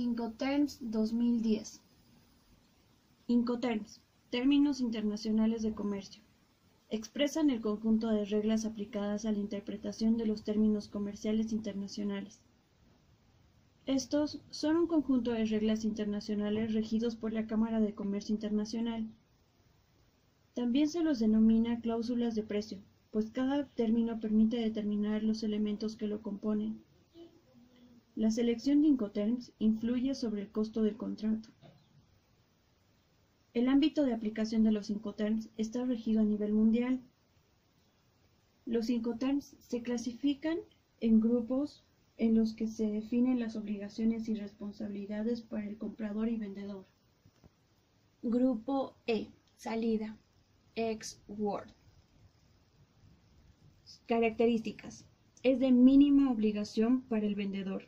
Incoterms 2010. Incoterms, términos internacionales de comercio. Expresan el conjunto de reglas aplicadas a la interpretación de los términos comerciales internacionales. Estos son un conjunto de reglas internacionales regidos por la Cámara de Comercio Internacional. También se los denomina cláusulas de precio, pues cada término permite determinar los elementos que lo componen. La selección de Incoterms influye sobre el costo del contrato. El ámbito de aplicación de los Incoterms está regido a nivel mundial. Los Incoterms se clasifican en grupos en los que se definen las obligaciones y responsabilidades para el comprador y vendedor. Grupo E. Salida. Ex-Word. Características. Es de mínima obligación para el vendedor.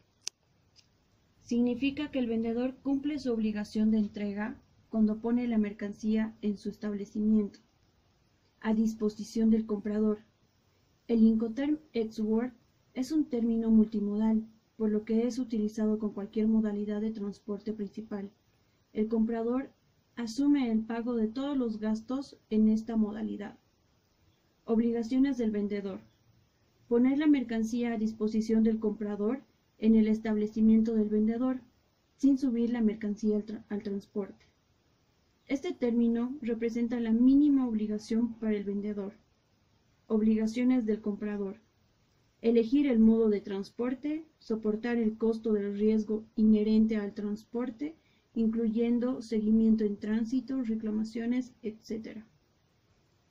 Significa que el vendedor cumple su obligación de entrega cuando pone la mercancía en su establecimiento, a disposición del comprador. El Incoterm ex-Word es un término multimodal, por lo que es utilizado con cualquier modalidad de transporte principal. El comprador asume el pago de todos los gastos en esta modalidad. Obligaciones del vendedor. Poner la mercancía a disposición del comprador en el establecimiento del vendedor, sin subir la mercancía al transporte. Este término representa la mínima obligación para el vendedor. Obligaciones del comprador. Elegir el modo de transporte, soportar el costo del riesgo inherente al transporte, incluyendo seguimiento en tránsito, reclamaciones, etc.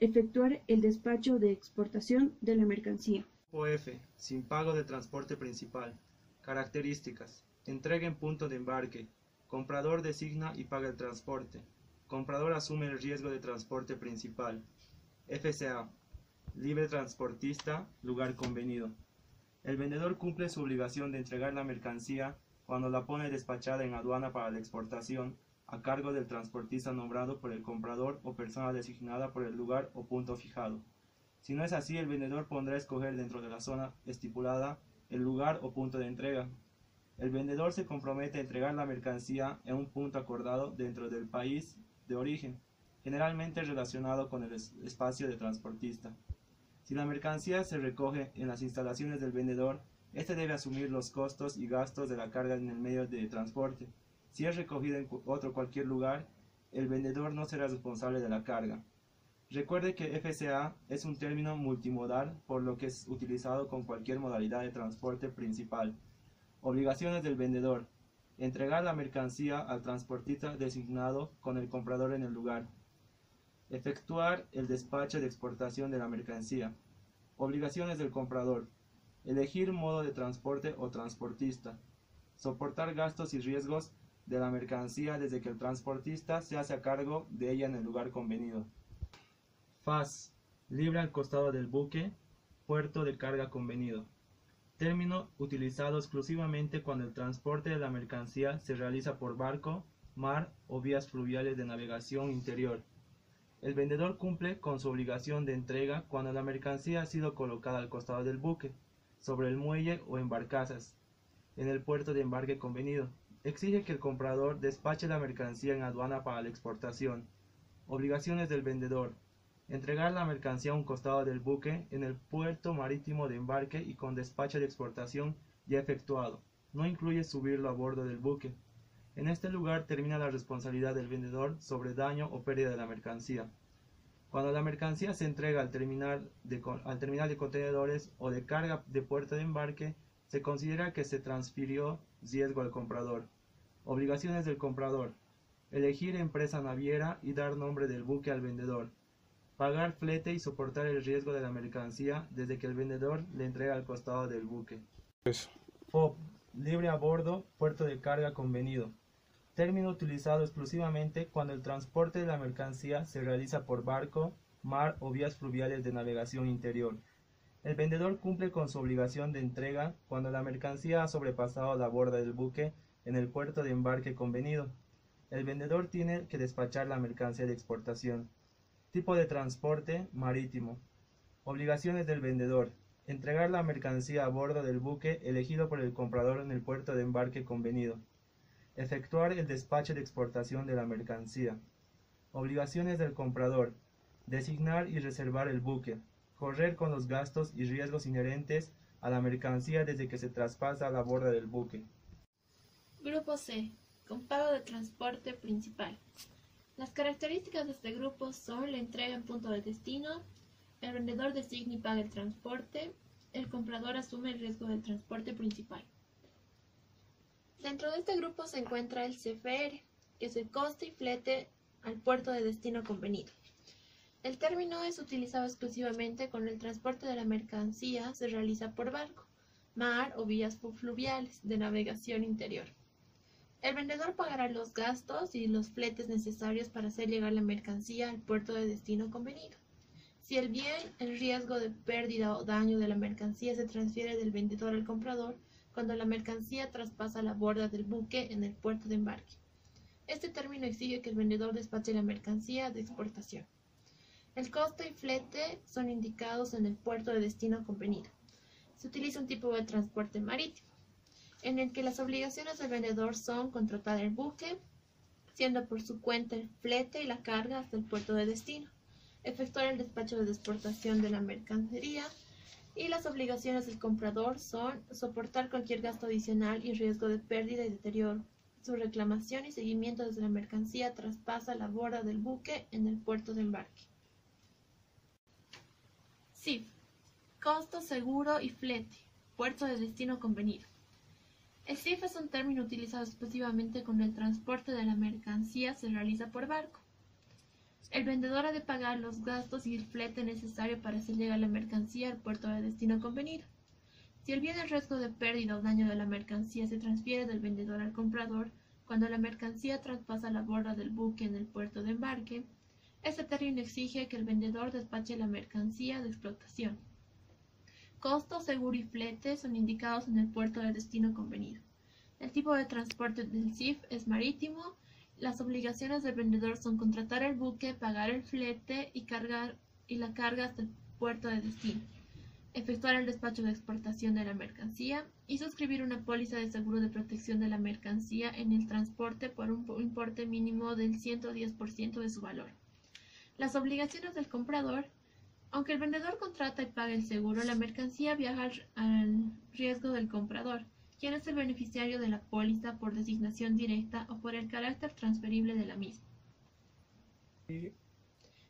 Efectuar el despacho de exportación de la mercancía. OF, sin pago de transporte principal. Características. Entrega en punto de embarque. Comprador designa y paga el transporte. Comprador asume el riesgo de transporte principal. FCA. Libre transportista, lugar convenido. El vendedor cumple su obligación de entregar la mercancía cuando la pone despachada en aduana para la exportación, a cargo del transportista nombrado por el comprador o persona designada por el lugar o punto fijado. Si no es así, el vendedor podrá escoger dentro de la zona estipulada el lugar o punto de entrega. El vendedor se compromete a entregar la mercancía en un punto acordado dentro del país de origen, generalmente relacionado con el espacio de transportista. Si la mercancía se recoge en las instalaciones del vendedor, éste debe asumir los costos y gastos de la carga en el medio de transporte. Si es recogida en cualquier lugar, el vendedor no será responsable de la carga. Recuerde que FCA es un término multimodal, por lo que es utilizado con cualquier modalidad de transporte principal. Obligaciones del vendedor. Entregar la mercancía al transportista designado con el comprador en el lugar. Efectuar el despacho de exportación de la mercancía. Obligaciones del comprador. Elegir modo de transporte o transportista. Soportar gastos y riesgos de la mercancía desde que el transportista se hace a cargo de ella en el lugar convenido. FAS. Libre al costado del buque, puerto de carga convenido. Término utilizado exclusivamente cuando el transporte de la mercancía se realiza por barco, mar o vías fluviales de navegación interior. El vendedor cumple con su obligación de entrega cuando la mercancía ha sido colocada al costado del buque, sobre el muelle o en barcazas, en el puerto de embarque convenido. Exige que el comprador despache la mercancía en aduana para la exportación. Obligaciones del vendedor. Entregar la mercancía a un costado del buque en el puerto marítimo de embarque y con despacho de exportación ya efectuado. No incluye subirlo a bordo del buque. En este lugar termina la responsabilidad del vendedor sobre daño o pérdida de la mercancía. Cuando la mercancía se entrega al terminal de contenedores o de carga de puerto de embarque, se considera que se transfirió riesgo al comprador. Obligaciones del comprador. Elegir empresa naviera y dar nombre del buque al vendedor. Pagar flete y soportar el riesgo de la mercancía desde que el vendedor le entrega al costado del buque. FOB. Libre a bordo, puerto de carga convenido. Término utilizado exclusivamente cuando el transporte de la mercancía se realiza por barco, mar o vías fluviales de navegación interior. El vendedor cumple con su obligación de entrega cuando la mercancía ha sobrepasado la borda del buque en el puerto de embarque convenido. El vendedor tiene que despachar la mercancía de exportación. Tipo de transporte marítimo. Obligaciones del vendedor. Entregar la mercancía a bordo del buque elegido por el comprador en el puerto de embarque convenido. Efectuar el despacho de exportación de la mercancía. Obligaciones del comprador. Designar y reservar el buque. Correr con los gastos y riesgos inherentes a la mercancía desde que se traspasa a la borda del buque. Grupo C. Con pago de transporte principal. Las características de este grupo son la entrega en punto de destino, el vendedor designa y paga el transporte, el comprador asume el riesgo del transporte principal. Dentro de este grupo se encuentra el CFR, que es el coste y flete al puerto de destino convenido. El término es utilizado exclusivamente cuando el transporte de la mercancía se realiza por barco, mar o vías fluviales de navegación interior. El vendedor pagará los gastos y los fletes necesarios para hacer llegar la mercancía al puerto de destino convenido. Si el bien, el riesgo de pérdida o daño de la mercancía se transfiere del vendedor al comprador cuando la mercancía traspasa la borda del buque en el puerto de embarque. Este término exige que el vendedor despache la mercancía de exportación. El coste y flete son indicados en el puerto de destino convenido. Se utiliza un tipo de transporte marítimo, en el que las obligaciones del vendedor son contratar el buque, siendo por su cuenta el flete y la carga hasta el puerto de destino, efectuar el despacho de exportación de la mercancía, y las obligaciones del comprador son soportar cualquier gasto adicional y riesgo de pérdida y deterioro. Su reclamación y seguimiento desde la mercancía traspasa la borda del buque en el puerto de embarque. CIF. Costo, seguro y flete. Puerto de destino convenido. El CIF es un término utilizado exclusivamente cuando el transporte de la mercancía se realiza por barco. El vendedor ha de pagar los gastos y el flete necesario para hacer llegar la mercancía al puerto de destino convenido. Si el bien o riesgo de pérdida o daño de la mercancía se transfiere del vendedor al comprador cuando la mercancía traspasa la borda del buque en el puerto de embarque, este término exige que el vendedor despache la mercancía de explotación. Costo, seguro y flete son indicados en el puerto de destino convenido. El tipo de transporte del CIF es marítimo. Las obligaciones del vendedor son contratar el buque, pagar el flete y la carga hasta el puerto de destino, efectuar el despacho de exportación de la mercancía y suscribir una póliza de seguro de protección de la mercancía en el transporte por un importe mínimo del 110% de su valor. Las obligaciones del comprador. Aunque el vendedor contrata y paga el seguro, la mercancía viaja al riesgo del comprador, quien es el beneficiario de la póliza por designación directa o por el carácter transferible de la misma.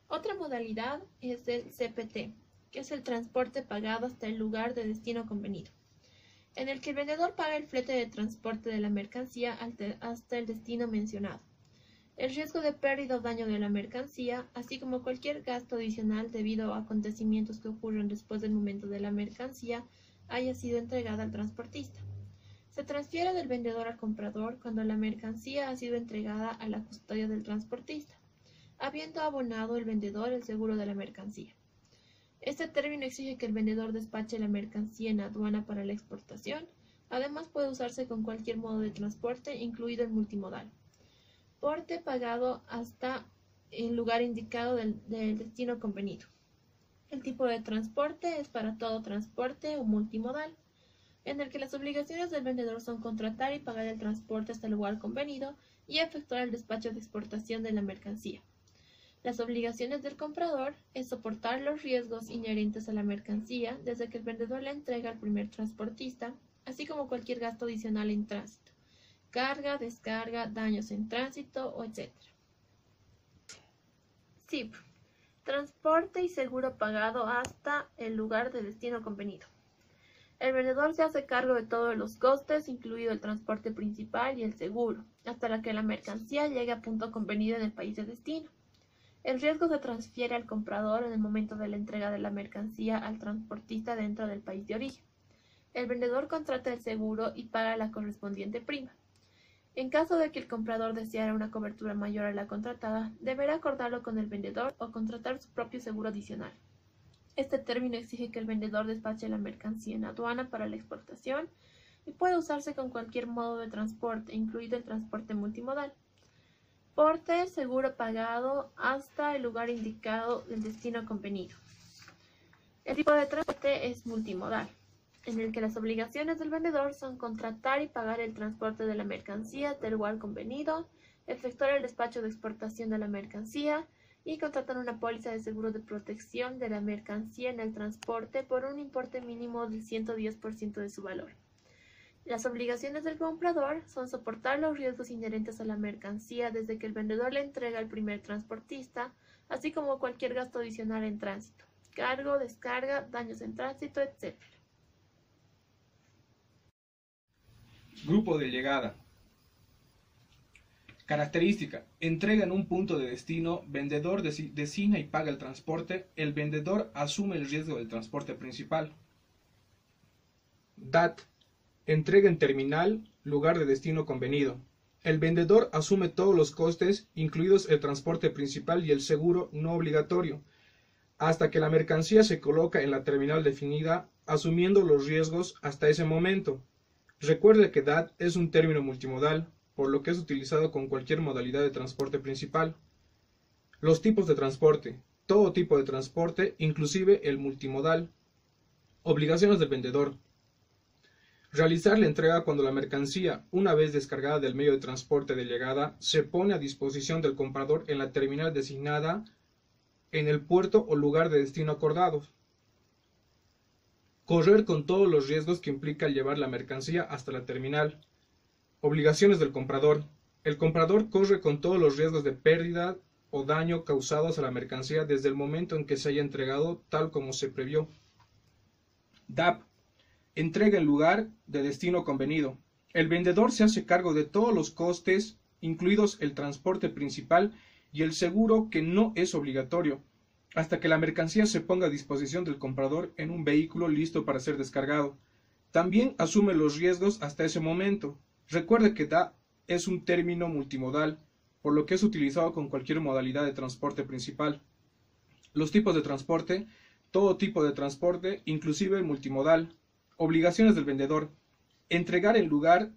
Otra modalidad es el CPT, que es el transporte pagado hasta el lugar de destino convenido, en el que el vendedor paga el flete de transporte de la mercancía hasta el destino mencionado. El riesgo de pérdida o daño de la mercancía, así como cualquier gasto adicional debido a acontecimientos que ocurren después del momento de la mercancía, haya sido entregada al transportista. Se transfiere del vendedor al comprador cuando la mercancía ha sido entregada a la custodia del transportista, habiendo abonado el vendedor el seguro de la mercancía. Este término exige que el vendedor despache la mercancía en aduana para la exportación. Además puede usarse con cualquier modo de transporte, incluido el multimodal. Porte pagado hasta el lugar indicado del destino convenido. El tipo de transporte es para todo transporte o multimodal, en el que las obligaciones del vendedor son contratar y pagar el transporte hasta el lugar convenido y efectuar el despacho de exportación de la mercancía. Las obligaciones del comprador es soportar los riesgos inherentes a la mercancía desde que el vendedor la entrega al primer transportista, así como cualquier gasto adicional en tránsito, carga, descarga, daños en tránsito, etc. CIP. Transporte y seguro pagado hasta el lugar de destino convenido. El vendedor se hace cargo de todos los costes, incluido el transporte principal y el seguro, hasta que la mercancía llegue a punto convenido en el país de destino. El riesgo se transfiere al comprador en el momento de la entrega de la mercancía al transportista dentro del país de origen. El vendedor contrata el seguro y paga la correspondiente prima. En caso de que el comprador deseara una cobertura mayor a la contratada, deberá acordarlo con el vendedor o contratar su propio seguro adicional. Este término exige que el vendedor despache la mercancía en aduana para la exportación y puede usarse con cualquier modo de transporte, incluido el transporte multimodal. Porte, seguro pagado hasta el lugar indicado del destino convenido. El tipo de transporte es multimodal. en el que las obligaciones del vendedor son contratar y pagar el transporte de la mercancía del lugar convenido, efectuar el despacho de exportación de la mercancía y contratar una póliza de seguro de protección de la mercancía en el transporte por un importe mínimo del 110% de su valor. Las obligaciones del comprador son soportar los riesgos inherentes a la mercancía desde que el vendedor le entrega al primer transportista, así como cualquier gasto adicional en tránsito, cargo, descarga, daños en tránsito, etc. Grupo de llegada. Característica. Entrega en un punto de destino, vendedor designa y paga el transporte, el vendedor asume el riesgo del transporte principal. DAT. Entrega en terminal, lugar de destino convenido. El vendedor asume todos los costes, incluidos el transporte principal y el seguro no obligatorio, hasta que la mercancía se coloca en la terminal definida, asumiendo los riesgos hasta ese momento. Recuerde que DAT es un término multimodal, por lo que es utilizado con cualquier modalidad de transporte principal. Los tipos de transporte. Todo tipo de transporte, inclusive el multimodal. Obligaciones del vendedor. Realizar la entrega cuando la mercancía, una vez descargada del medio de transporte de llegada, se pone a disposición del comprador en la terminal designada en el puerto o lugar de destino acordados. Correr con todos los riesgos que implica llevar la mercancía hasta la terminal. Obligaciones del comprador. El comprador corre con todos los riesgos de pérdida o daño causados a la mercancía desde el momento en que se haya entregado tal como se previó. DAP. Entrega en lugar de destino convenido. El vendedor se hace cargo de todos los costes, incluidos el transporte principal y el seguro que no es obligatorio, hasta que la mercancía se ponga a disposición del comprador en un vehículo listo para ser descargado. También asume los riesgos hasta ese momento. Recuerde que DAP es un término multimodal, por lo que es utilizado con cualquier modalidad de transporte principal. Los tipos de transporte. Todo tipo de transporte, inclusive el multimodal. Obligaciones del vendedor. Entregar en lugar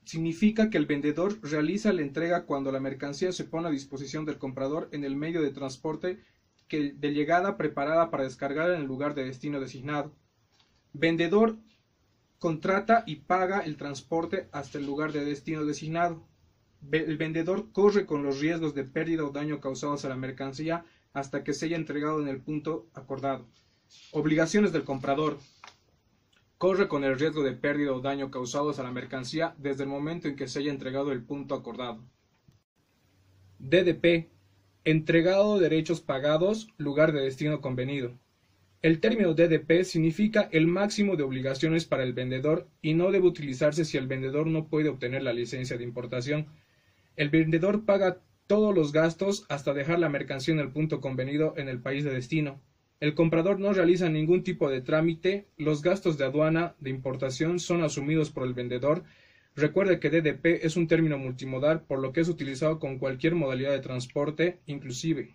significa que el vendedor realiza la entrega cuando la mercancía se pone a disposición del comprador en el medio de transporte de llegada preparada para descargar en el lugar de destino designado. Vendedor contrata y paga el transporte hasta el lugar de destino designado. El vendedor corre con los riesgos de pérdida o daño causados a la mercancía hasta que se haya entregado en el punto acordado. Obligaciones del comprador. Corre con el riesgo de pérdida o daño causados a la mercancía desde el momento en que se haya entregado el punto acordado. DDP. Entregado derechos pagados, lugar de destino convenido. El término DDP significa el máximo de obligaciones para el vendedor y no debe utilizarse si el vendedor no puede obtener la licencia de importación. El vendedor paga todos los gastos hasta dejar la mercancía en el punto convenido en el país de destino. El comprador no realiza ningún tipo de trámite, los gastos de aduana de importación son asumidos por el vendedor. Recuerde que DDP es un término multimodal, por lo que es utilizado con cualquier modalidad de transporte, inclusive